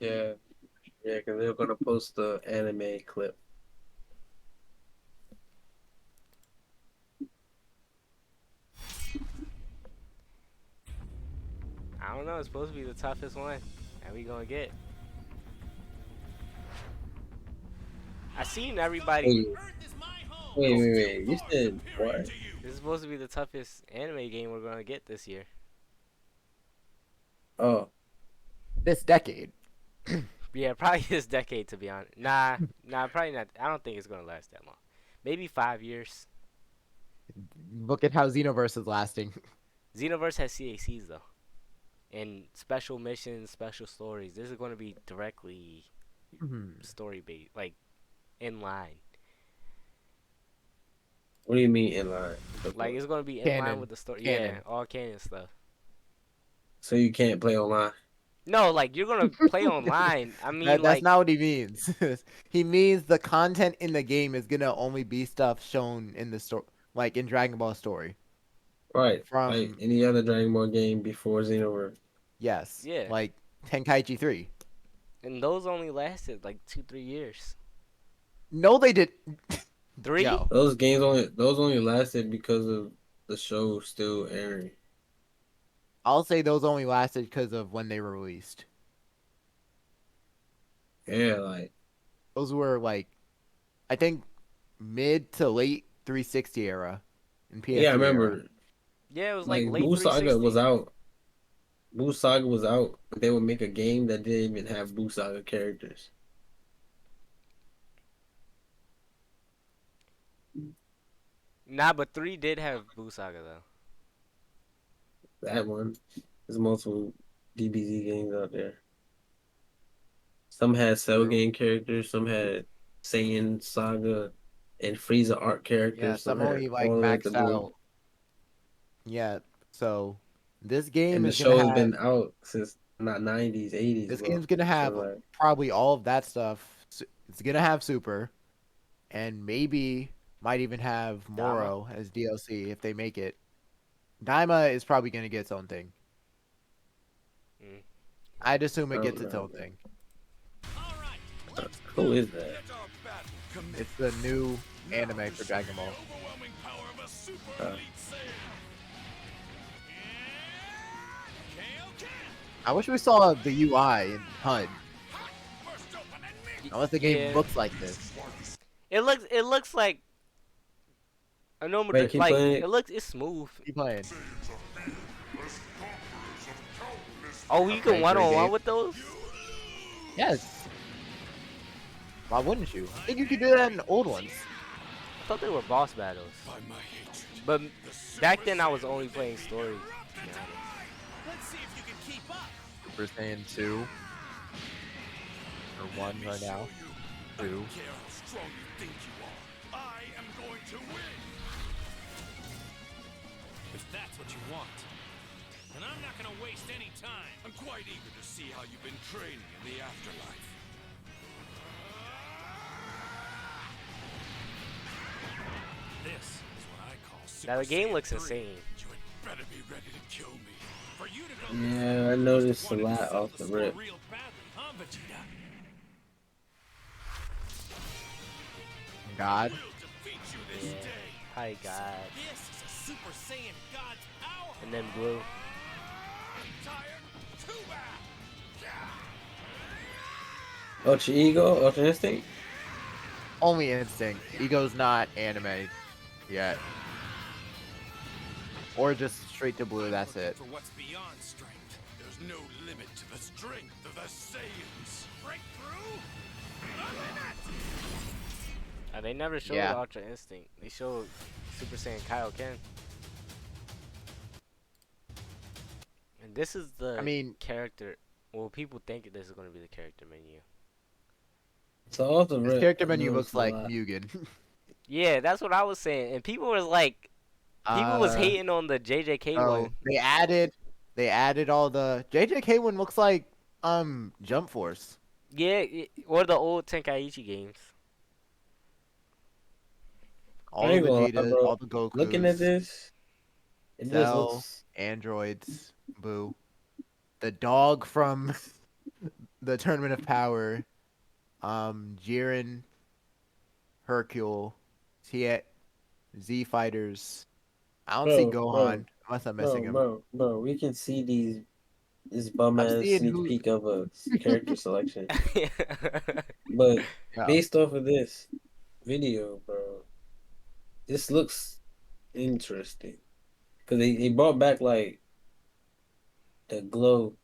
Yeah, yeah, because they're gonna post the anime clip. I don't know. It's supposed to be the toughest one, and we gonna get. I seen everybody. Wait, wait. You said what? This is supposed to be the toughest anime game we're gonna get this year. Oh, This decade. Yeah, probably this decade to be honest. Nah, probably not. I don't think it's gonna last that long. Maybe 5 years. Look at how Xenoverse is lasting. Xenoverse has CACs though, and special missions, special stories. This is gonna be directly story based, like in line. what do you mean inline? Like it's gonna be in line with Canon. the story. Yeah, Canon. all canon stuff. So you can't play online? No, like you're gonna play online. I mean, That's like not what he means. He means the content in the game is gonna only be stuff shown in the story, like in Dragon Ball story. Right, like From any other Dragon Ball game before Xenoverse. yes, yeah, like Tenkaichi 3. and those only lasted like 2-3 years. No, they did. 3? Yo, Those only lasted because of the show still airing. I'll say those only lasted because of when they were released. Yeah, like Those were like, I think mid to late 360 era and yeah, I PS3 era. remember Yeah, it was like like late Buu Saga was 360. out. Buu Saga was out, but they would make a game that didn't even have Buu Saga characters. Nah, but 3 did have Busaga though. That one. There's multiple DBZ games out there. Some had Cell True. game characters, some had Saiyan Saga and Frieza art Yeah, characters, some some had only like all the way up to maxed Blue. out. Yeah, so this game And the is gonna show has have been out since not 90s, 80s, this bro. game's gonna So have like, probably all of that stuff. It's gonna have Super, and maybe might even have Dama. Moro as DLC if they make it. Daima is probably gonna get its own thing. Mm. I'd assume I it don't gets its know. own thing. Who is that? It's the new anime for Dragon Ball. Uh, I wish we saw the UI in HUD. Unless the game Yeah, looks like this. it looks like a normal wait, keep like playing it it. looks it's smooth. Keep playing. Oh, you can Okay, one great on one game. with those? Yes. Why wouldn't you? I think you could do that in old ones. I thought they were boss battles. But back then I was only playing story. To be honest. Super Saiyan 2 or 1 right now. 2. If that's what you want. And I'm not gonna waste any time. I'm quite eager to see how you've been training in the afterlife. This is what I call Super Now the game Saiyan looks 3. insane. You had better be ready to kill me. For you to go Yeah, I noticed a lot off the rip. real badly, huh, Vegeta? God. We'll defeat you this Yeah. day. Hi God. This is a Super Saiyan God's power. And then blue. Tired? Too bad. Ultra Ego, Ultra Instinct. Only Instinct. Ego's not anime yet. Or just straight to blue, that's it. For what's beyond strength. There's no limit to the strength of the Saiyans. Breakthrough? They never showed Yeah. Ultra Instinct. They showed Super Saiyan Kaioken. And this is the I mean, character. Well, people think this is going to be the character menu. So off the this rip, character I menu noticed looks a like lot. Mugen. Yeah, that's what I was saying. And people was like, people was uh, hating on the JJK so one. they added all the JJK one looks like Jump Force. Yeah, or the old Tenkaichi games. I All ain't the gonna lie, Vegetas, bro. all the Looking at Gokus, this, it just Cell, looks. androids, Boo. The dog from the Tournament of Power, Jiren, Hercule, T Z Fighters. I don't see Bro, bro, Gohan unless I'm missing bro, him. bro, bro. We can see this bum I'm ass seeing sneak who. peek of a character selection, but Yeah. based off of this video, bro, this looks interesting because they brought back like the glow.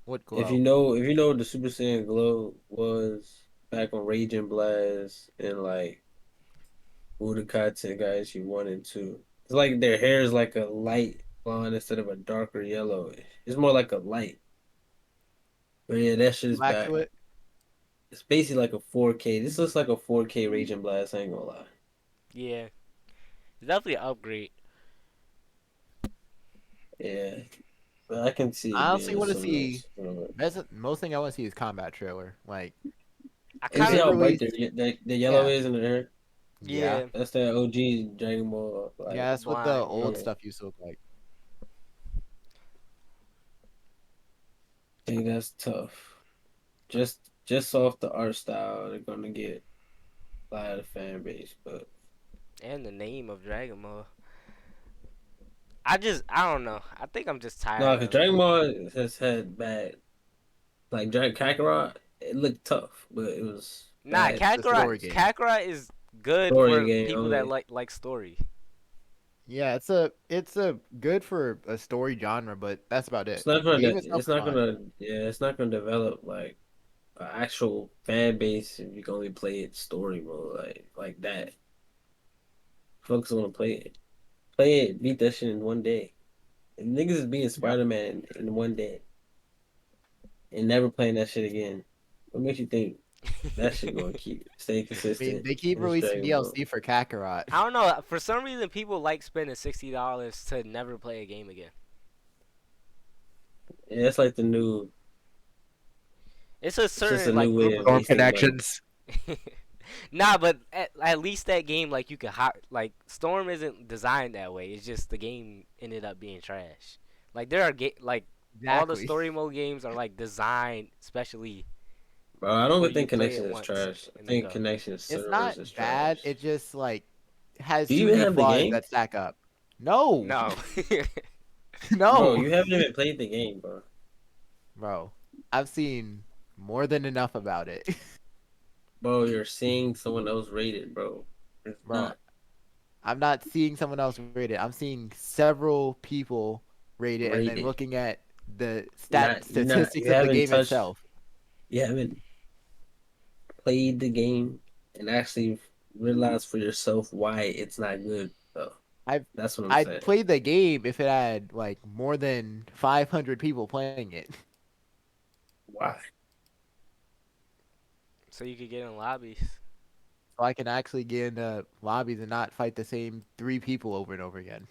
What If you glow? know, if you know what the Super Saiyan glow was back on Raging Blast and like Budokai Tenkaichi 1 and 2. It's like their hair is like a light blonde instead of a darker yellow. It's more like a light. But yeah, that shit is back. Immaculate. It's basically like a 4K. This looks like a 4K Raging Blast. I ain't gonna lie. Yeah, it's definitely an upgrade. Yeah, but I can see I it honestly being want to some see. nice. You That's most thing I want to see is combat trailer. Like I if kind see of it how bright released, the yellow yeah, is in the hair? yeah, yeah, That's that OG Dragon Ball. yeah. Like, That's what the blind. old Yeah, I stuff used to look like. think that's tough. Just off the art style, they're gonna get a lot of the fan base, but and the name of Dragon Ball. I don't know. I think I'm just no, tired because of it. Dragon Ball has had bad like Dragon Kakarot. It looked tough, but it was Nah, bad The story Kakarot game. Kakarot is good story for game people that only. like story. Yeah, it's a good for a story genre, but that's about It's it. not The gonna. game itself It's is not fine. gonna. Yeah, it's not gonna develop like an actual fan base if you can only play it story mode like that. Folks want to play it. Play it. Beat that shit in 1 day. And niggas is being Yep. Spider Man in 1 day and never playing that shit again. What makes you think that shit gonna keep stay I mean, consistent they keep in this releasing Dragon Ball? DLC for Kakarot. I don't know. For some reason, people like spending $60 to never play a game again. Yeah, it's like the new. It's a It's just a certain new like way group of of Storm people. wasting money. connections. Nah, but at least that game like you could like Storm isn't designed that way. It's just the game ended up being trash. Like there are like all the Exactly. story mode games are like designed especially Bro, I don't for even you think play it Connection is once trash. I and then think go. Connection It's servers not is bad. trash. It just like has Do you too even many have the flaws game? that stack up. No, No. Bro, no, you haven't even played the game, bro. bro. I've seen more than enough about it, Bro, you're seeing someone else rate it, bro. It's bro. not I'm not seeing someone else rate it. I'm seeing several people rate it, and then rated. looking at the Not statistics you of the haven't game touched itself. you haven't played the game and actually realized for yourself why it's not good though. I've That's what I'm I'd saying. play the game if it had like more than 500 people playing it, Why? So you could get in lobbies. so I can actually get into lobbies and not fight the same 3 people over and over again.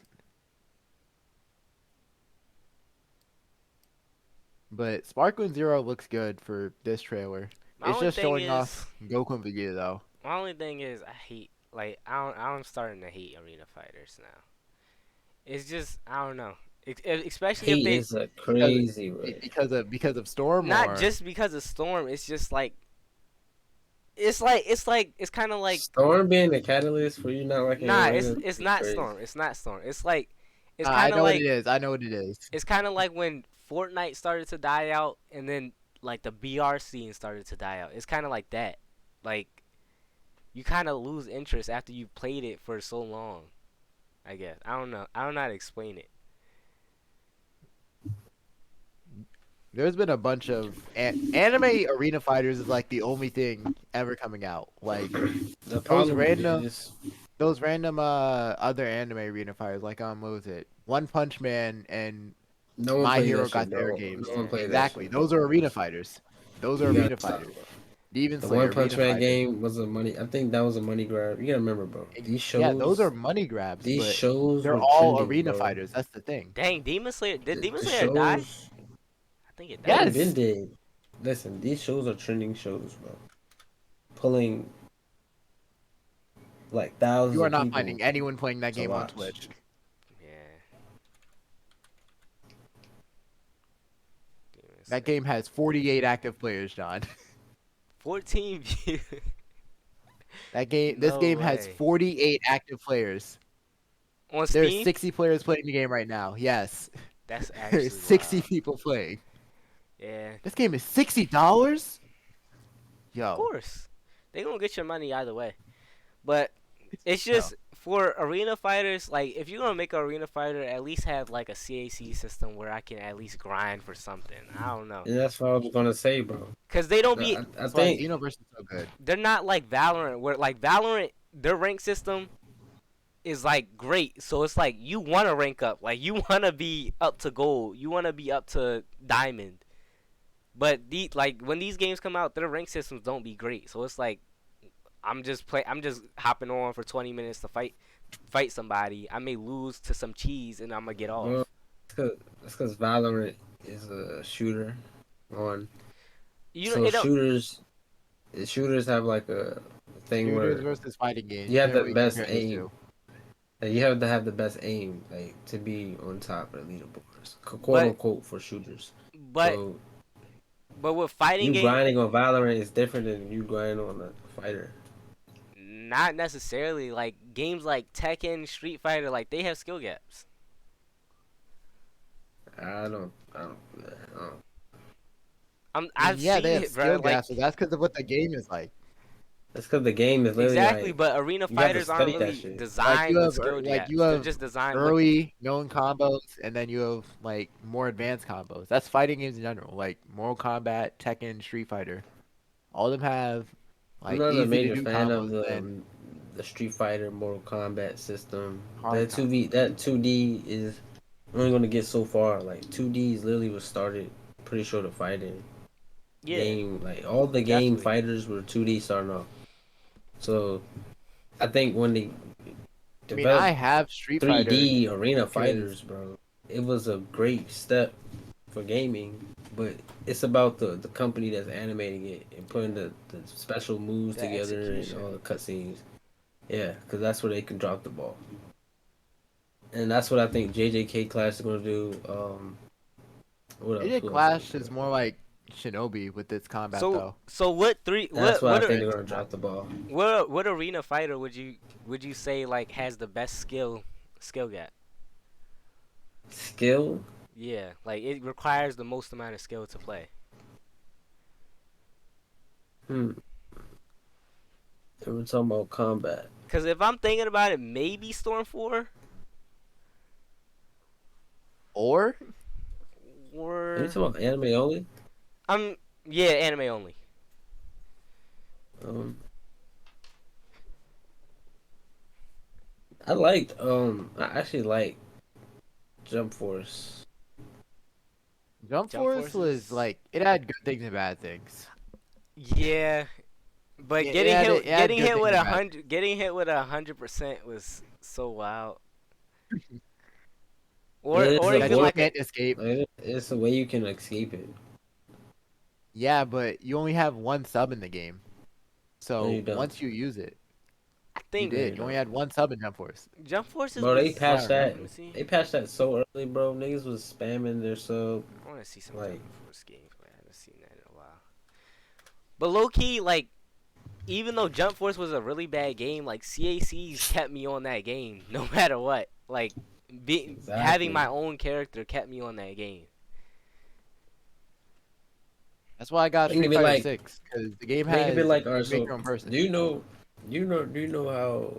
But Sparkling Zero looks good for this trailer. My It's only just thing showing is off Goku and Vegeta though. I hate like I'm starting to hate arena fighters now. It's just I don't know. Especially if Hate they is a Because crazy word. because of Storm not or just because of Storm. It's just like it's kind of like Storm being the catalyst for you not liking nah. Arena It's is not crazy. Storm. It's not Storm. It's like it's I kind of know what it like is. I know what it is. it's kind of like when Fortnite started to die out, and then like the BR scene started to die out. It's kind of like that. Like you kind of lose interest after you played it for so long. I guess I don't know. I don't know how to explain it. There's been a bunch of anime arena fighters is like the only thing ever coming out. Like The those problem random is those random other anime arena fighters like what was it? One Punch Man and no one My plays Hero that shit, got their bro. games. No one plays that Exactly. shit, Those bro. are arena fighters. Those are You gotta arena stop, fighters. bro. Demon The One Slayer Punch arena Man fighter. game was a money. I think that was a money grab. You gotta remember, bro. Yeah, those are money grabs, These but shows they're were all trending, arena bro. fighters. That's the thing. Dang, Demon Slayer. Did Demon The Slayer die? shows I think it they died. been Yes. dead. Listen, these shows are trending shows, bro. Pulling like thousands You are of not people finding anyone playing that to game on watch. Twitch. Yeah. Demon That game has 48 active players, John. 14 views. This No game has way. 48 active players. On There's Steam? 60 players playing the game right now. Yes. That's There's actually 60 wild. people playing. Yeah, This game is $60? of Yo. course. They gonna get your money either way. But it's Yo. just for arena fighters, like if you're gonna make an arena fighter, at least have like a CAC system where I can at least grind for something. I don't know. And that's what I was gonna say, bro. Cause they don't be I That's why think Xenoverse is so good. they're not like Valorant where like Valorant their rank system is like great. So it's like you wanna rank up. Like you wanna be up to gold. You wanna be up to diamond. But like when these games come out, their rank systems don't be great. So it's like I'm just hopping on for 20 minutes to fight somebody. I may lose to some cheese and I'm gonna get well, off. it's because Valorant is a shooter on. You know So it don't. shooters have like a thing Shooters where versus fighting games. you have Can't the really best compare those aim. two. Like, you have to have the best aim, like to be on top of the leaderboards, quote But unquote, for shooters. but So but with fighting you game, grinding on Valorant is different than you grinding on a fighter. not necessarily. Like games like Tekken, Street Fighter, like they have skill gaps. I don't. I've Yeah, they seen have it, bro. skill Like gaps, but that's because of what the game is like. That's because the game is literally exactly, like but arena you have to fighters aren't study that really shit. designed with skill Like you gaps. They're have just designed with early known combos, and then you have like more advanced combos. That's fighting games in general, like Mortal Kombat, Tekken, Street Fighter. All of them have I'm like not a easy to major do fan of combos, and then the Street Fighter Mortal Kombat system. hard combos. That 2D is only gonna get so far. Like 2D is literally what started. Pretty sure the fighting yeah, game, like all the game definitely. fighters were 2D starting off. So I think when they I mean, I developed have Street Fighter 3D arena because fighters, bro, it was a great step for gaming. But it's about the company that's animating it and putting the special moves The together and execution. all the cutscenes. Yeah, because that's where they can drop the ball. And that's what I think JJK Clash is going to do. What else? AJ Who else I Clash think is more like Shinobi with its combat, So though. so what three That's what I what think are they're going to drop the ball. what arena fighter would you say like has the best skill gap? Skill? Yeah, like it requires the most amount of skill to play. Hmm. We're talking about combat. Cause if I'm thinking about it, maybe Storm 4 Or Are you or talking about anime only? I'm yeah anime only. Um, I actually like Jump Force. Jump Jump Force was Forces. like it had good things and bad things. Yeah, but It had getting good hit things with and bad things. 100% was so wild. It is Or a That even you voice. like a can't escape. It's a way you can escape it. Yeah, but you only have one sub in the game. No, So you don't. once you use it, I you think No, you did. You only don't. had one sub in Jump Force. Jump Forces Bro, they was. That's what I patched that. remember. Let me see. They patched that so early, bro. Niggas was spamming their sub. I want to see some Like, Jump Force gameplay. I haven't seen that in a while. But low key, like even though Jump Force was a really bad game, like CACs kept me on that game no matter what. Like having exactly. my own character kept me on that game. That's why I got Think Street of it Fighter like 6 because the game think of it has like alright. you make So your own person. do you know how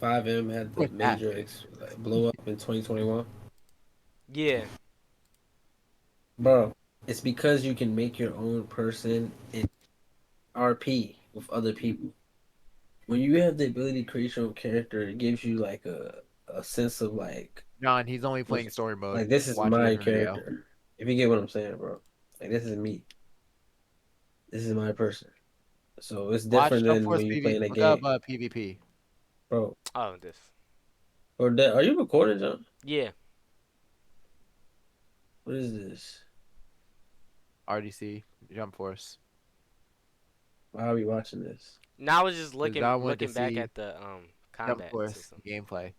5M had the major Fantastic. blow up in 2021? Yeah, Bro, it's because you can make your own person in RP with other people. When you have the ability to create your own character, it gives you like a sense of John, he's only what's- playing story mode. like this is Watch a my different video. character. If you get what I'm saying, bro. Like this is me. This is my person. So it's Watch different Jump than Force when you play PvP. in a Look up game, PvP. bro. oh this. Or that, are you recording, John? Yeah, What is this? RDC Jump Force. Why are we watching this? now I was just Because I wanted to looking back see at the Jump combat Force system. gameplay.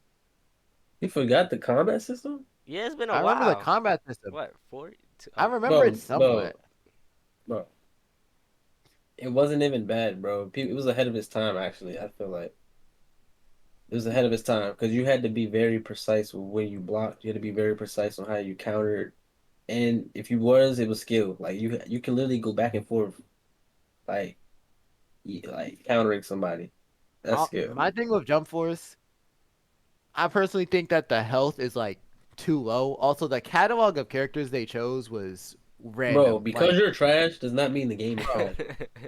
You forgot the combat system? Yeah, it's been a I remember the while. combat system. What 4? I remember it bro, somewhat. bro. It wasn't even bad, bro. It was ahead of its time. Actually, I feel like it was ahead of its time because you had to be very precise with when you blocked. You had to be very precise on how you countered, and if you was, it was skill. Like you can literally go back and forth, like like countering somebody. That's skill. My thing with Jump Force, I personally think that the health is like too low. Also, the catalog of characters they chose was Bro, random. because Like, you're trash does not mean the game is bro, trash.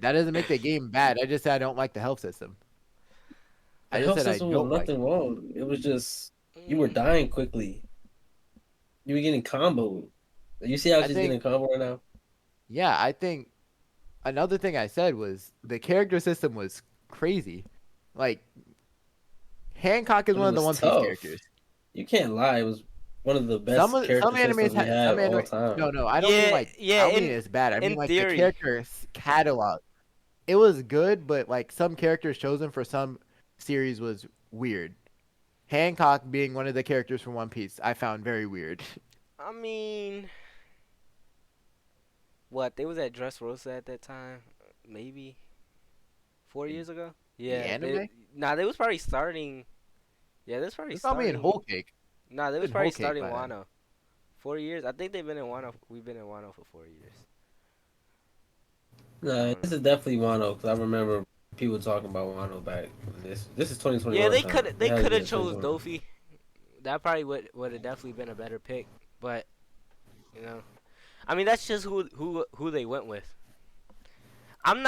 that doesn't make the game bad. I just said I don't like the health system. The I just health said I system was don't like nothing it. wrong. It was just you were Mm, dying quickly. You were getting comboed. You see how I she's think, getting combo right now? yeah, I think another thing I said was the character system was crazy. Like, Hancock is But one it of the was One Piece tough. characters. You can't lie. It was one of the Some best of some character animes systems we had had some of all anime. No, time. no, yeah, I yeah. don't mean it's bad. I mean In like the theory, characters catalog. It was good, but like some characters chosen for some series was weird. Hancock being one of the characters from One Piece, I found very weird. I mean, what they was at Dressrosa at that time? Maybe 4 years ago. The Yeah, they anime? nah, they was probably starting. Yeah, they was probably It's probably in starting. Whole Cake. Nah, they It's was in probably Whole Cake starting by then. Wano. 4 years. I think they've been in Wano. We've been in Wano for 4 years. I Nah, don't this know. is definitely Wano because I remember people talking about Wano back. This is Yeah, 2021 time. It they has to could be have a chose 2021. Dofi. That probably would have definitely been a better pick. But you know, I mean that's just who they went with.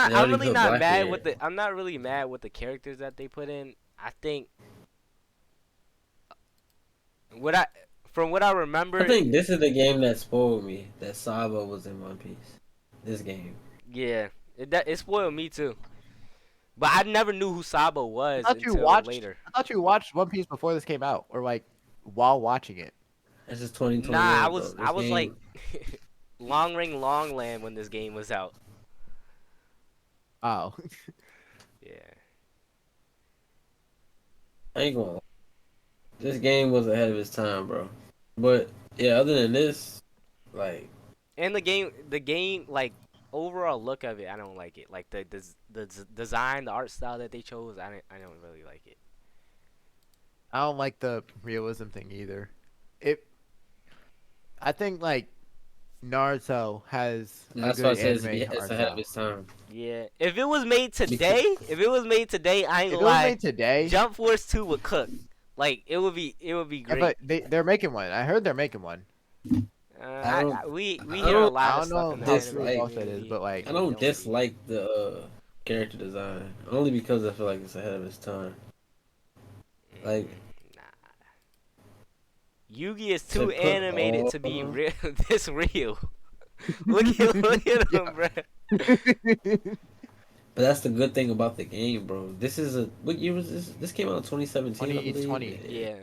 They I'm already really put not mad with Blackbeard. the I'm not really mad with the characters that they put in. I think what I from what I I remember, think this is the game that spoiled me. That Saba was in One Piece. This game. yeah, it spoiled me too. But I never knew who Sabo was until later. I thought you watched One Piece before this came out, or like while watching it. This is Nah, 2021, bro. I This was like game. Long Ring Long Land when this game was out. Oh. Yeah. I ain't gonna lie. This game was ahead of its time, bro. But yeah, other than this, like And the game, like overall look of it, I don't like it. Like the design, the art style that they chose, I don't really like it. I don't like the realism thing either. It I think like Naruto has a that's why I good said anime it's art ahead of style. its time. Yeah, if it was made Because today, I ain't If gonna it was lie, made today, Jump Force 2 would cook. Like it would be yeah, great. but they're making one. I heard they're making one. I don't, We I hear a don't lot I of don't stuff know in the how anime true dislike, false that is, community, but like I and it don't don't be. dislike the character design only because I feel like it's ahead of its time. Like Nah. Yugi is to too put animated all to of be them, this real. Look at yeah. him, bro. but that's the good thing about the game, bro. This is a what year was this? This came out in 2017, I believe. 2020. Yeah,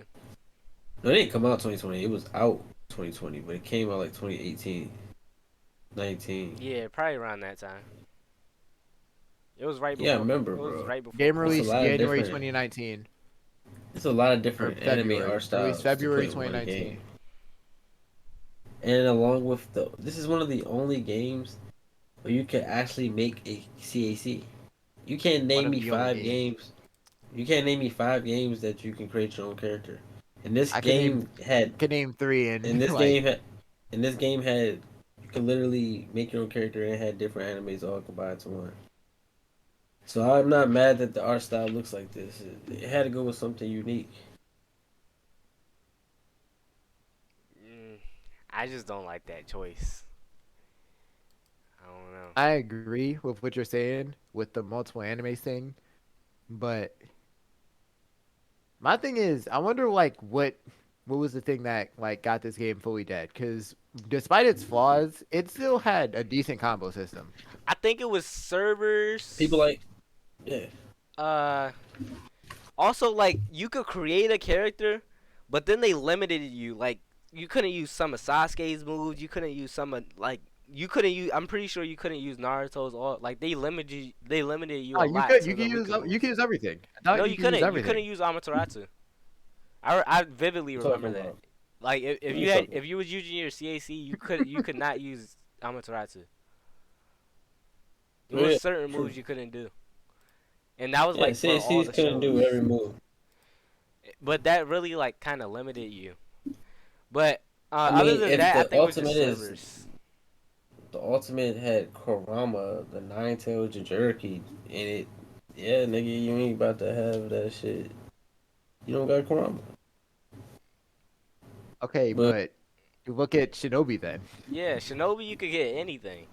No, it didn't come out 2020. It was out 2020, but it came out like 2018, 19. yeah, probably around that time. It was right Yeah, I before. remember, It was bro. right before Game It's a Corona. released lot of January different. 2019 It's a lot of or different anime February. art Released styles to put February in one 2019. game. And along with this is one of the only games where you can actually make a CAC. You can't One name of me the only five games. games. You can't name me five games that you can create your own character. And this I could name game had, I could name three in and this like game had, in this game had, you could literally make your own character and it had different animes all combined to one. So I'm not mad that the art style looks like this. It had to go with something unique. Mm, I just don't like that choice. I don't know. I agree with what you're saying with the multiple animes thing, but my thing is, I wonder like what was the thing that like got this game fully dead? Because despite its flaws, it still had a decent combo system. I think it was People servers. like, yeah, Uh, Also, like you could create a character, but then they limited you. Like you couldn't use some of Sasuke's moves. You couldn't use some of like you couldn't use. I'm pretty sure you couldn't use Naruto's. All like they limited you. They limited you Oh, a lot you to could the use Luca you could moves. use everything. I No, thought you you could use couldn't. You everything. couldn't use Amaterasu. I vividly what you remember talking that. about? Like if You you had talking? if you was using your CAC, you could not use Amaterasu. It Oh, was yeah, certain true. moves you couldn't do, and that was Yeah, like for all CACs the couldn't do every shows. move. But that really like kind of limited you. But I other mean, than if that, I the think it was just ultimate is servers. the ultimate had Kurama, the nine-tailed Jinchuriki in it, yeah, nigga, you ain't about to have that shit. You don't got Kurama. Okay, But but you look at Shinobi then. Yeah, Shinobi, you could get anything.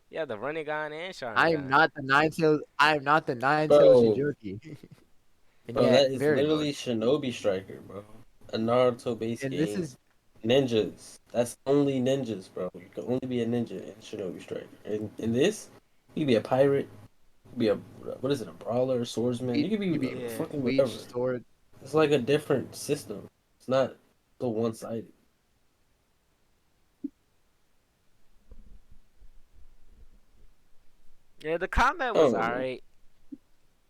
Yeah, the Rinnegan and I am Sharingan. not the nine tails. I am not the nine tails bro, Jinchuriki, and bro, yet that is very good. literally Shinobi Striker, bro. A Naruto based And this game. is Ninjas. That's only ninjas, bro. You can only be a ninja in Shinobi Striker. In this, you can be a pirate. You can be a what is it? A brawler, swordsman. You can be you be Yeah. fucking Leech whatever. sword. It's like a different system. It's not so one sided. Yeah, the combat I was don't know, man. alright.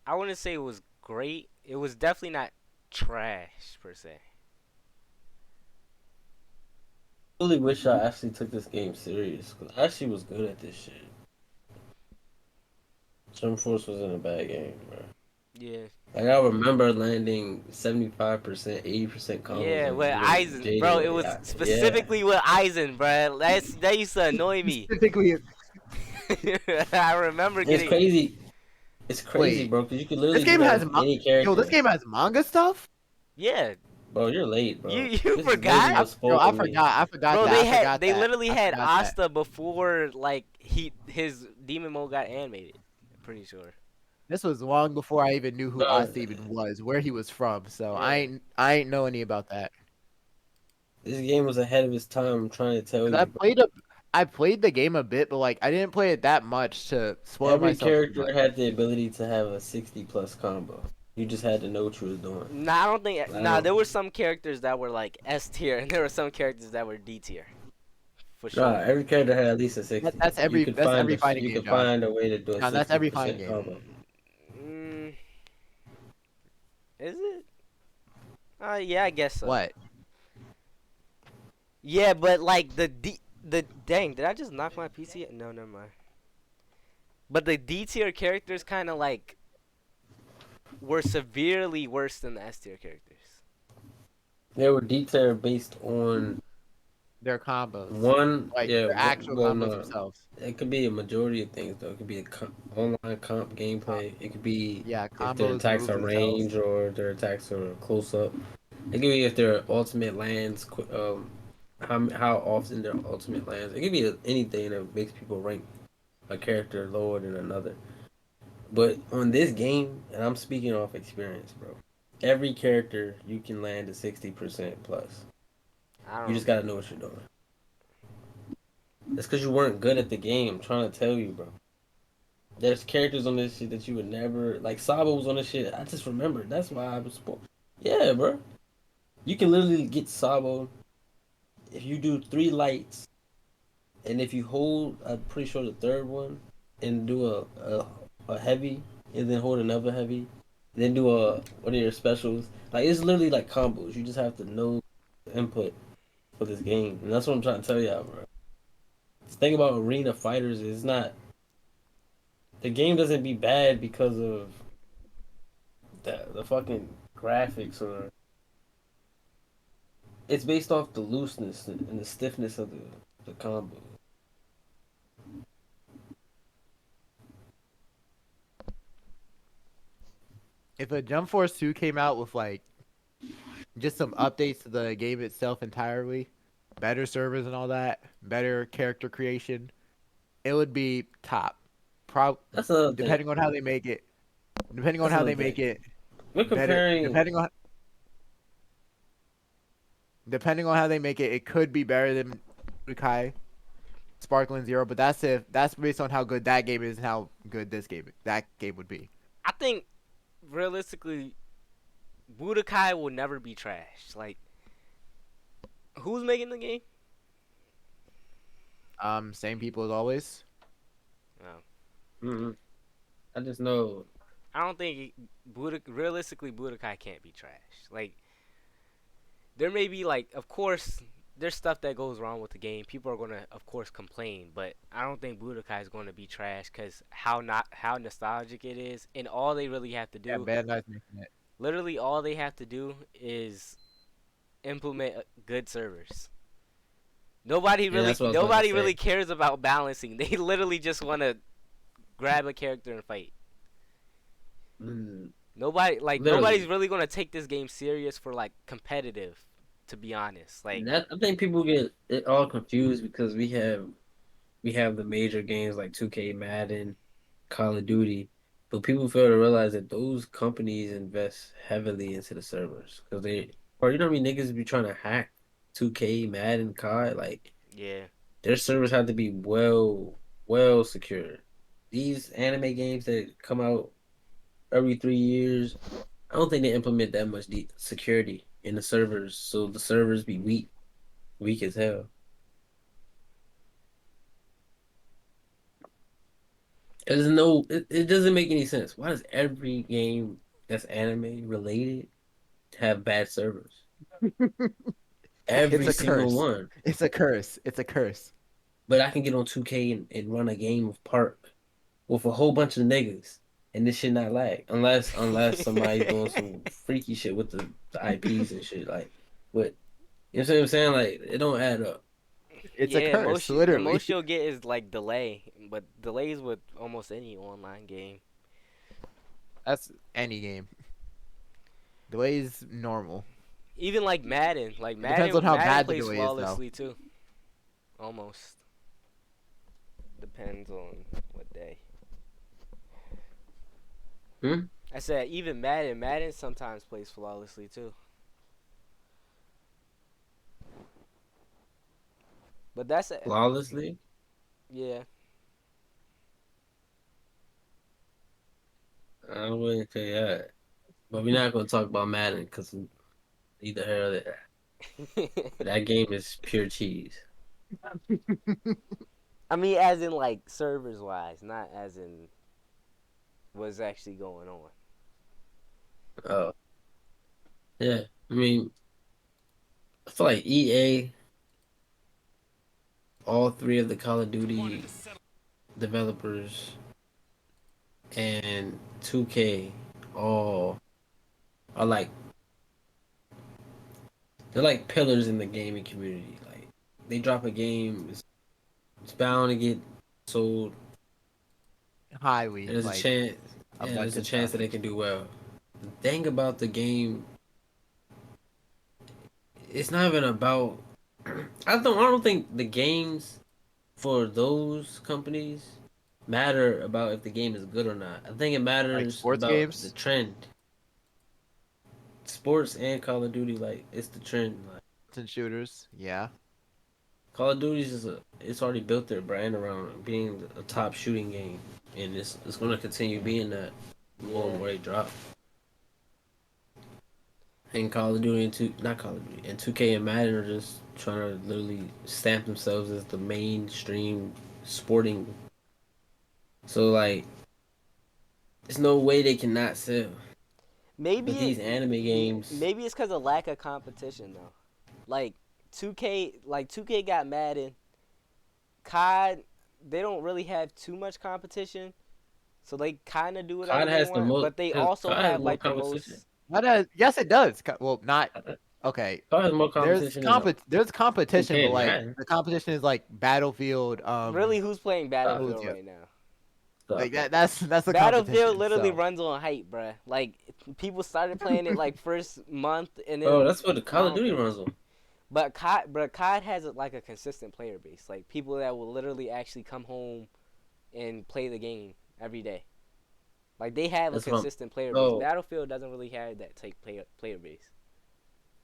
I wouldn't say it was great. It was definitely not trash per se. I really wish I actually took this game serious because I actually was good at this shit. Jump Force wasn't a bad game, bro. Yeah. Like I remember landing 75%, 80% combos Yeah, on with Aizen, bro. It Jade. was Yeah, specifically with Aizen, bro. That used to annoy me. Specifically, I remember it's getting. crazy. It's crazy, wait, bro. Because you could this literally do game that has with any yo. This character. game has manga stuff. Yeah, Bro, you're late, you bro. you This is literally forgot, what I spoiled me. forgot. I forgot bro. that. They I had forgot they that. literally I had forgot that. Asta before like his demon mode got animated. I'm pretty sure. This was long before I even knew who Bro, Asta even was, where he was from. So Yeah. I ain't know any about that. this game was ahead of its time. I'm trying to tell 'Cause you, bro. I played the game a bit, but like I didn't play it that much to spoil Every myself too character much. had the ability to have a 60 plus combo. You just had to know what you was doing. Nah, I don't think. I Nah, don't. there were some characters that were like S tier, and there were some characters that were D tier, for Nah, sure. every character had at least a 60. That's every fighting You game, could John. find a way to do a John, that's every fighting 60% game. combo. Mm, is it? Yeah, I guess so. What? Yeah, but like the dang, did I just knock my PC? No, never mind. But the D tier characters kind of like were severely worse than the S tier characters. They were detailed based on Their combos, one, like yeah, their actual well, combos no. themselves. It could be a majority of things, though. It could be a online comp Uh, gameplay. It could be yeah, if their combos, attacks moves are themselves. range or their attacks are close up. It could be if their ultimate lands, how often their ultimate lands. It could be anything that makes people rank a character lower than another. But on this game, and I'm speaking off experience, bro. Every character you can land a 60% plus. I You just don't. gotta know what you're doing. That's because you weren't good at the game. I'm trying to tell you, bro. There's characters on this shit that you would never like. Sabo was on this shit. I just remembered. That's why I was spoiled. Yeah, bro. You can literally get Sabo if you do three lights, and if you hold, I'm pretty sure the third one, and do a heavy, and then hold another heavy, then do a one of your specials. Like it's literally like combos. You just have to know the input for this game, and that's what I'm trying to tell y'all, bro. The thing about arena fighters is not the game doesn't be bad because of the fucking graphics or it's based off the looseness and the stiffness of the combo. If a Jump Force 2 came out with like just some updates to the game itself entirely, better servers and all that, better character creation, it would be top. Pro That's another thing. depending on how they make it. Depending on That's how another they make thing. it We're better. comparing. Depending on how they make it, it could be better than Budokai Sparkling Zero, but that's based on how good that game is and how good that game would be. I think realistically, Budokai will never be trash. Like, who's making the game? Same people as always. Oh. Mm-hmm. I just know. I don't think realistically Budokai can't be trash. Like there may be like, of course, there's stuff that goes wrong with the game. People are gonna, of course, complain, but I don't think Budokai is gonna be trash because how nostalgic it is, and all they really have to Yeah, do, Bandai's making it. literally all they have to do is implement good servers. Yeah, that's what I was about to Nobody really say. cares about balancing. They literally just want to grab a character and fight. Mm, Nobody's literally. really gonna take this game serious for like competitive. To be honest, like That I think people get it all confused because we have the major games like 2K, Madden, Call of Duty, but people fail to realize that those companies invest heavily into the servers because or you know what I mean, niggas be trying to hack 2K, Madden, COD, like yeah, their servers have to be well secure. These anime games that come out every 3 years, I don't think they implement that much security in the servers, so the servers be weak as hell. It doesn't make any sense. Why does every game that's anime related have bad servers? It's Every a single curse. one. It's a curse. It's a curse. But I can get on 2K and run a game of Park with a whole bunch of niggas, and this shit not lag unless somebody's doing some freaky shit with the IPs and shit. Like, what you know what I'm saying? Like, it don't add up. It's a yeah. curse, The literally. most you'll get is like delay, but delays with almost any online game. That's any game. Delay is normal. Even like It depends on how Madden bad the plays delay is, though. flawlessly too. Almost depends on what day. Hmm? I said even Madden sometimes plays flawlessly too. But that's a, Flawlessly? yeah. I wouldn't say that. But we're not gonna talk about Madden because either here or there. That game is pure cheese. I mean, as in like servers wise, not as in what's actually going on. Oh yeah. I mean, I feel like EA, all three of the Call of Wanted Duty to settle. developers, and 2K all are like they're like pillars in the gaming community. Like they drop a game, it's bound to get sold. Highly, And there's a like, chance, a yeah, bunch there's a of chance stuff. that they can do well. The thing about the game, it's not even about. I don't think the games for those companies matter about if the game is good or not. I think it Like matters sports about the games trend. Sports and Call of Duty, like it's the trend. Like and shooters. Yeah. Call of Duty it's already built their brand around being a top shooting game, and it's going to continue being that more and Yeah. more they drop. And Call of Duty and not Call of Duty and 2K and Madden are just trying to literally stamp themselves as the mainstream sporting. So like, there's no way they cannot sell. But these anime games, Maybe it's because of lack of competition though. Like 2K got Madden. COD, they don't really have too much competition, so they kind of do whatever COD they has the want. most. But they Cause also COD has have more like the competition. most. Yes, it does. Well, not okay. COD has more There's competition than there's competition, 2K but and like Madden. the competition is like Battlefield. Really, who's playing Stop, What was Battlefield the right now? like stop. that's the Battlefield competition. literally So runs on hype, bruh. Like people started playing it like first month, and Bro, then that's what the I Call of don't Duty think. runs on. COD has like a consistent player base, like people that will literally actually come home and play the game every day. Like they have a That's what I'm. consistent player base. Bro, Battlefield doesn't really have that type player base.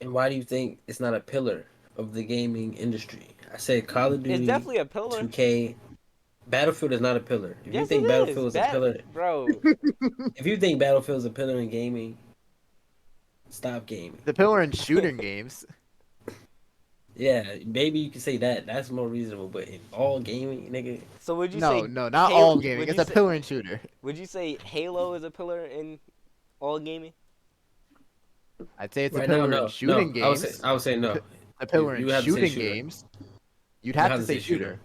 and why do you think it's not a pillar of the gaming industry? I said Call of It's Duty, definitely a pillar. 2K, Battlefield is not a pillar. If you Yes, it think is. Battlefield is a pillar, Bro. if you think Battlefield is a pillar in gaming, stop gaming. the pillar in shooting games. Yeah, maybe you can say that. That's more reasonable. But in all gaming, nigga, So would you No, say no, not all gaming. It's a pillar in shooter. would you say Halo is a pillar in all gaming? I'd say it's a Right now, pillar in no, no. shooting I games. would say A, pi- no. a You pillar in you have to say shooting shooter. games. You'd You have have to to say say shooter. shooter.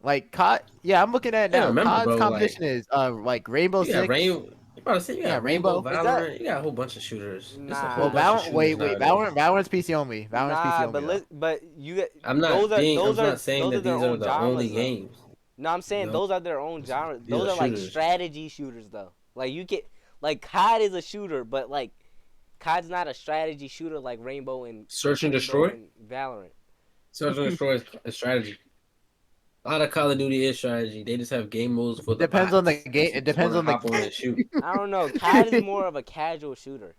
Like COD, yeah, I'm looking at it Yeah, now. remember, COD's bro. Like competition is like Rainbow you got Six. Rainbow. You about to say you Yeah, got Rainbow, Rainbow. Is that Valorant. You got a whole bunch of shooters. It's a whole Well, nah? bunch of Valorant. shooters Wait. nowadays. Valorant's PC only. Valorant's PC Nah, only though. but you get I'm not saying those are that their these are own the only genres though. games. No, I'm saying No, those are their own genres. these Those are are like shooters. strategy shooters though. Like you get like COD is a shooter, but like COD's not a strategy shooter like Search and Rainbow destroy. and Valorant. Search and destroy is a strategy. A lot of Call of Duty is strategy. They just have game modes for It the depends on the bots game. that you It just depends want to on the. hop on and shoot. I don't know. COD is more of a casual shooter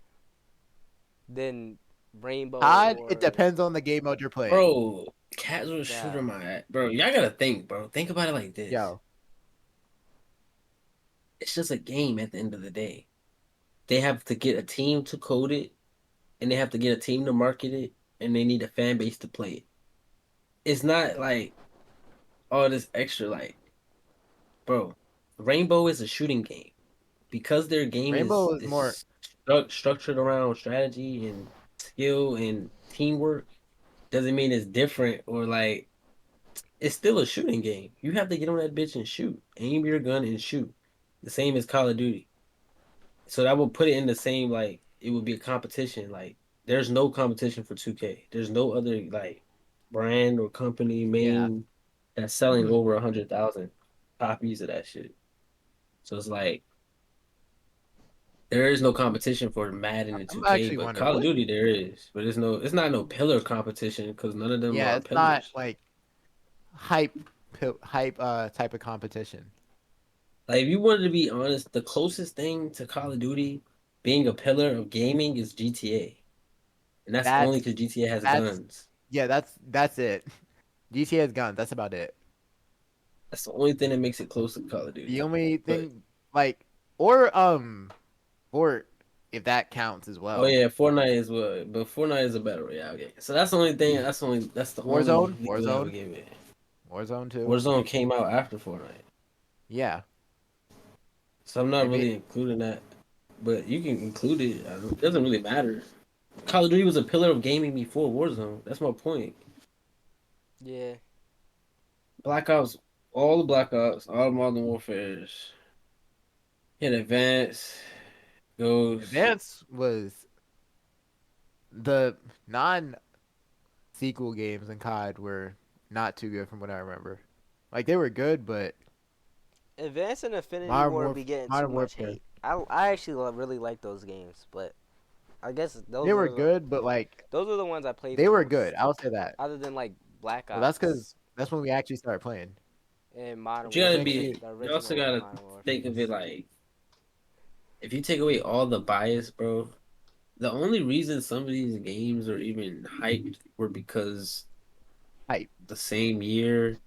than Rainbow COD. It or depends on the game mode you're playing. Bro, casual shooter, Val. my bro. Y'all gotta think, bro. Think about it like this. Yo, It's just a game at the end of the day. They have to get a team to code it, and they have to get a team to market it, and they need a fan base to play it. It's not like all this extra, like, bro. Rainbow is a shooting game because their game Rainbow is more. is structured around strategy and skill and teamwork. Doesn't mean it's different or like it's still a shooting game. You have to get on that bitch and shoot, aim your gun and shoot. The same as Call of Duty. So that would put it in the same like it would be a competition. Like there's no competition for 2K. There's no other like brand or company Yeah. main that's selling over 100,000 copies of that shit. So it's like there is no competition for Madden and I'm 2K, actually but wondering Call of what. Duty there is. But it's not no pillar competition because none of them Yeah, are it's not pillars. like hype, hype type of competition. Like if you wanted to be honest, the closest thing to Call of Duty being a pillar of gaming is GTA. And that's only That's because GTA has that's guns. yeah. That's it. GTA has guns. That's about it. That's the only thing that makes it close to Call of The Duty. only But thing like or Fort if that counts as oh well. yeah, Fortnite is what, but Fortnite is a battle royale game. So that's the only thing. That's the only Warzone, legal I would Warzone, give it. Warzone too. Warzone came out after Fortnite, Yeah, so I'm not maybe really including that. But you can include it. It doesn't really matter. Call of Duty was a pillar of gaming before Warzone. That's my point. yeah. Black Ops, all the Black Ops, all the Modern Warfares, hit Advance, Ghost. Advance was the non sequel games in COD were not too good from what I remember. Like they were good, but Advanced and Infinity Modern War Warf be getting too Modern much Warfare hate. I actually really like those games, but I guess they were good, but like those are the ones I played they the were most. good. I'll say that. Other than like Black Well, that's because Ops that's when we actually started playing. and Modern But you gotta Thank Warfare, you. be. the You also original gotta Modern Warfare. think of it like if you take away all the bias, bro. The only reason some of these games are even hyped were because Hype. the same year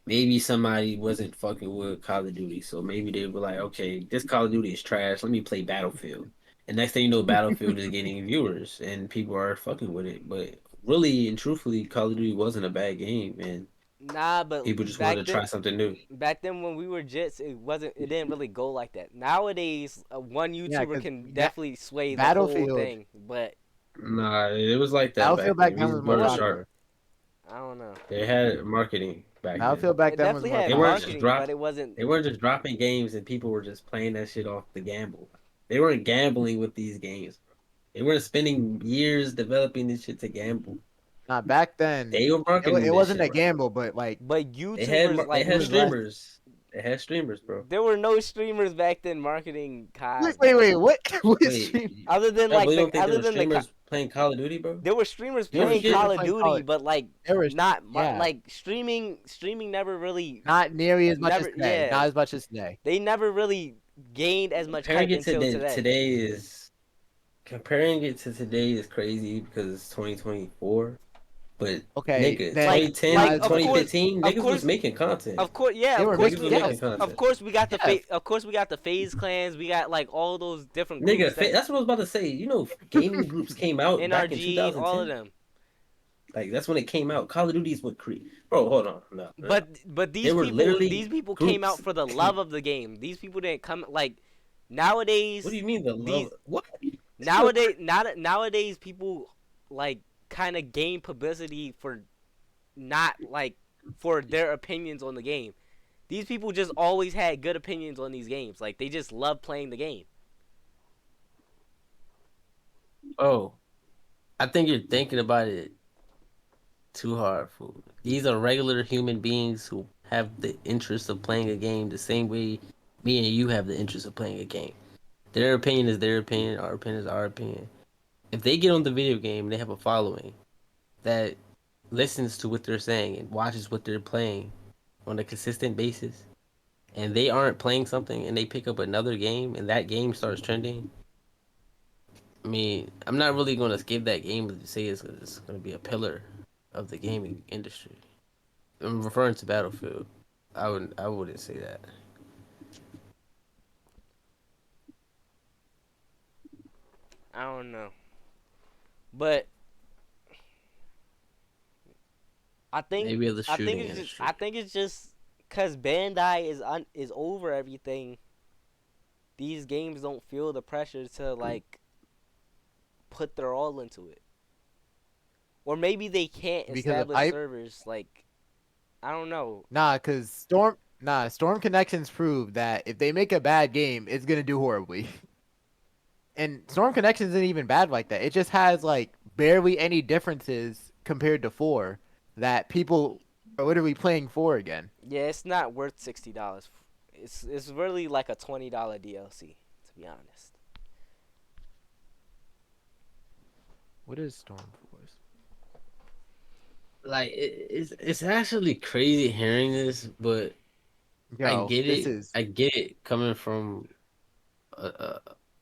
maybe somebody wasn't fucking with Call of Duty, so maybe they were like, okay, this Call of Duty is trash. Let me play Battlefield. And next thing you know, Battlefield is getting viewers and people are fucking with it. But really and truthfully, Call of Duty wasn't a bad game, and Nah, but people just wanted to try something new. back then when we were Jits, it didn't really go like that. Nowadays, one Yeah, YouTuber because can definitely sway the whole Battlefield thing, but Nah, it was like that back Battlefield then. back then These was it more were wasn't. popular. sharp. I don't know. They had marketing back then. Battlefield back It then was definitely more had They weren't just popular. marketing, but drop. it wasn't. They weren't just dropping games and people were just playing that shit off the gamble. They weren't gambling with these games. They weren't spending years developing this shit to gamble. Not back then. They were marketing It this wasn't shit a right. gamble, but like But They had YouTubers they like it had was less. streamers. They had streamers, bro. there were no streamers back then marketing Wait, COD. what? What stream? Wait, Other than y'all like really don't think there other were than streamers playing Call of Duty, bro? there were streamers You There were don't playing forget. Call streamers of playing Call Duty, of, but like there was not yeah, like streaming never really not nearly as much as never today. yeah Not as much as today. they never really gained as much Comparing hype it to until today. today is comparing it to today is crazy because it's 2024. But Okay, nigga, then Like 2010 not to as of much as course 2015, of niggas was course making content. of course yeah they of were course making. Niggas was making Yes, of content. course we got yes. the phase clans, we got like all those different Nigga, groups that that's what I was about to say. You know, gaming groups came out back in NRG, all of 2010. them. Like that's when it came out. Call of Duty is what Bro, hold on. No. But They were these literally people came out groups. for the love of the game. These people didn't come like What do nowadays. you mean the These love? What? Nowadays people like kind of gain publicity for not like for their opinions on the game. These people just always had good opinions on these games. Like they just love playing the game. Oh, I think you're thinking about it too hard, fool. These are regular human beings who have the interest of playing a game the same way me and you have the interest of playing a game. Their opinion is their opinion. Our opinion is our opinion. If they get on the video game and they have a following that listens to what they're saying and watches what they're playing on a consistent basis, and they aren't playing something and they pick up another game and that game starts trending, I mean, I'm not really going to give that game to say it's going to be a pillar of the gaming industry. I'm referring to Battlefield. I wouldn't say that. I don't know, but I think Maybe of the shooting industry. I think it's just because Bandai is over everything. These games don't feel the pressure to like put their all into it, or maybe they can't Because of establish hype. servers. Like I don't know. Cause Storm Connections proved that if they make a bad game, it's gonna do horribly. And Storm Connections isn't even bad like that. It just has like barely any differences compared to 4 that people are literally playing 4 again. Yeah, it's not worth $60. It's really like a $20 DLC, to be honest. What is Storm Force? Like it's actually crazy hearing this, but I Yo, get this it. is I get it coming from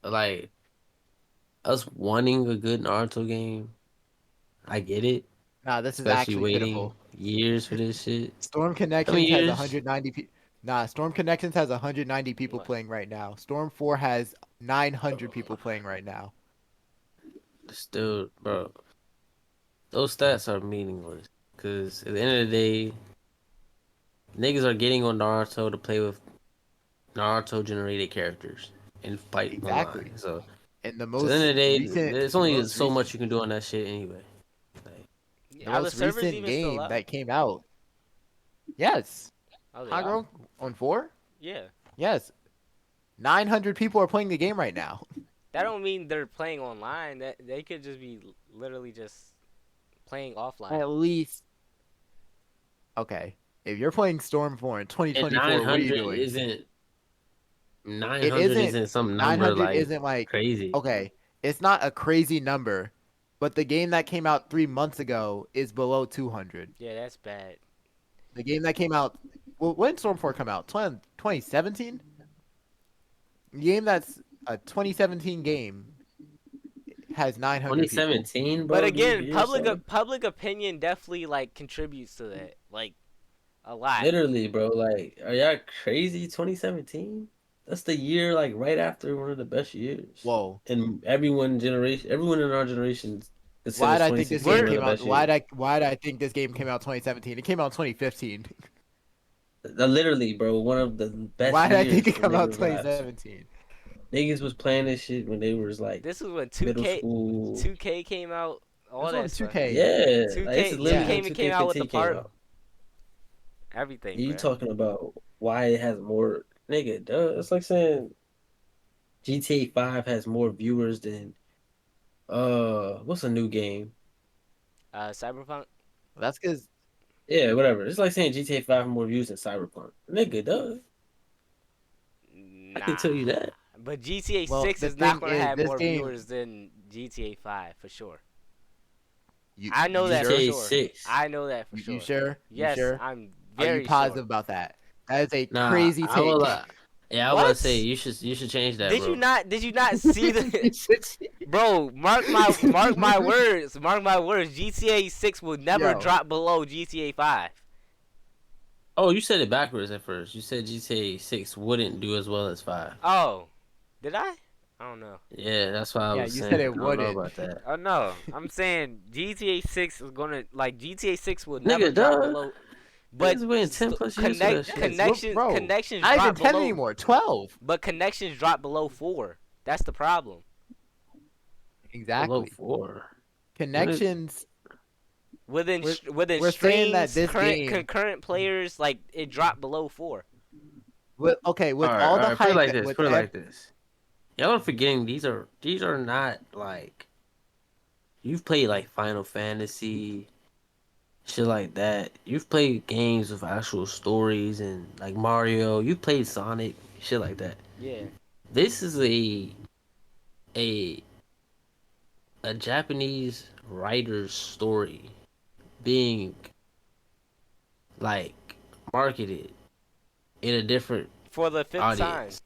like us wanting a good Naruto game. I get it, this is especially actually waiting pitiful. years for this shit. Storm How many Connections has years? 190 people. Storm Connections has 190 people What? playing right now. Storm 4 has 900 people playing right now. Still, bro, those stats are meaningless. Cause at the end of the day, niggas are getting on Naruto to play with Naruto generated characters and fight Exactly. online. So, And so at the end of the day, there's only so much you can do on that shit anyway. Like, the Are the most servers recent even still game up? that came out. Yes. Oh, they are. Hagro on 4? Yeah. Yes. 900 people are playing the game right now. That don't mean they're playing online. That they could just be literally just playing offline. At least. Okay. If you're playing Storm 4 in and 2024, what are you doing? isn't It 900 isn't. isn't some number 900 like isn't like. crazy. Okay. It's not a crazy number, but the game that came out 3 months ago is below 200. Yeah, that's bad. The game that came out. Well, when did Storm 4 come out? 2017? The game that's a 2017 game has 900 people. 2017, bro. But do you again, hear yourself? public opinion definitely like contributes to that, like a lot. Literally, bro. Like, are y'all crazy? 2017? That's the year, like, right after one of the best years. Whoa. And everyone in our generation Why considers did I think this 2016 game one of came the out? best years. Why did I think this game came out 2017? It came out 2015. Literally, bro, one of the best Why did I years think it for came out niggas' lives. 2017? Niggas was playing this shit when they was like This is when middle 2K school. 2K came out. All This that was stuff. 2K. Yeah, like, this is 2K literally Yeah. when came out with the 2K15 came part. out. Everything, You bro. talking about why it has more nigga? Duh, it's like saying GTA 5 has more viewers than what's a new game? Cyberpunk. That's because Yeah, whatever. It's like saying GTA 5 has more views than Cyberpunk. Nigga, duh. I can Nah. tell you that. But GTA Well, 6 the is not thing gonna is, have this more game- viewers than GTA 5 for sure. you. I know you that sure? for GTA sure. 6. I know that for You, sure. you sure? Yes, you sure? I'm Are very you positive sure. about that? That is a Nah, crazy I will. take. Yeah, I was about to What? say you should change that, Did bro. you not? Did you not see the? Bro, mark my words. Mark my words. GTA 6 will never Yo. drop below GTA 5. Oh, you said it backwards at first. You said GTA 6 wouldn't do as well as 5. Oh, did I? I don't know. Yeah, that's what I Yeah, was you saying. said I it don't know wouldn't. about that. Oh no, I'm saying GTA 6 is gonna GTA 6 will Nigga, never drop duh. below. But Niggas waiting 10 plus years for that shit. connections Bro, connections not even drop 10 below. anymore. 12. But connections drop below 4. That's the problem. Below Exactly. 4. When is Connections. Within We're saying that streams, this current game concurrent players, like it dropped below 4. with okay with all all the right, put it hype like that this, with put it like this. Y'all are forgetting these are not like you've played like Final Fantasy, shit like that. You've played games with actual stories and like Mario. You've played Sonic, shit like that. Yeah. This is a a Japanese writer's story being like marketed in a different For the fifth time. audience.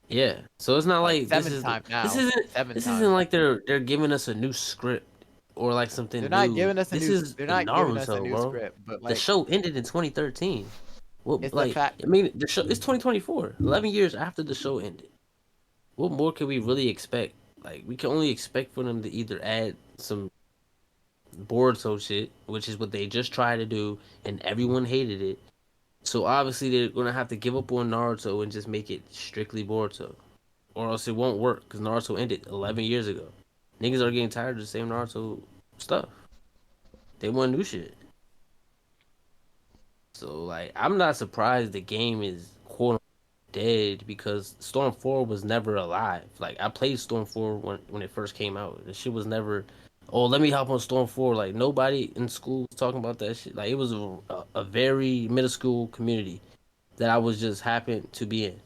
Yeah. So it's not like like seventh time this now, isn't seventh this isn't time. like they're giving us a new script or like They're something not new. giving us a This new. is They're not giving us a Naruto, new bro. script, but The like show ended in 2013. What it's the like fact. I mean the show it's 2024. 11 years after the show ended. What more can we really expect? Like we can only expect for them to either add some Boruto shit, which is what they just tried to do and everyone hated it. So obviously they're gonna have to give up on Naruto and just make it strictly Boruto, or else it won't work because Naruto ended 11 years ago. Niggas are getting tired of the same Naruto stuff. They want new shit. So like, I'm not surprised the game is quote unquote dead because Storm 4 was never alive. Like I played Storm 4 when it first came out. The shit was never. Oh, let me hop on Storm 4. Like nobody in school was talking about that shit. Like it was a very middle school community that I was just happened to be in.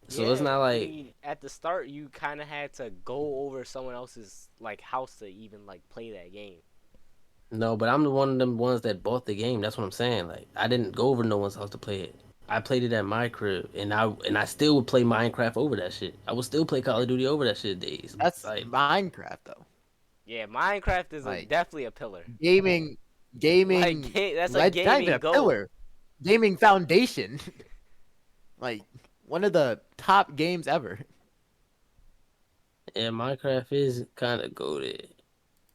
So it's Yeah, not I like mean, at the start you kind of had to go over someone else's like house to even like play that game. no, but I'm the one of them ones that bought the game. That's what I'm saying. Like I didn't go over no one's house to play it. I played it at my crib, and I still would play Minecraft over that shit. I would still play Call of Duty over that shit days. That's Like Minecraft though. Yeah, Minecraft is Like definitely a pillar. gaming, Like gaming, that's a not even gaming a goat. pillar. Gaming foundation. Like one of the top games ever. yeah, Minecraft is kind of goated.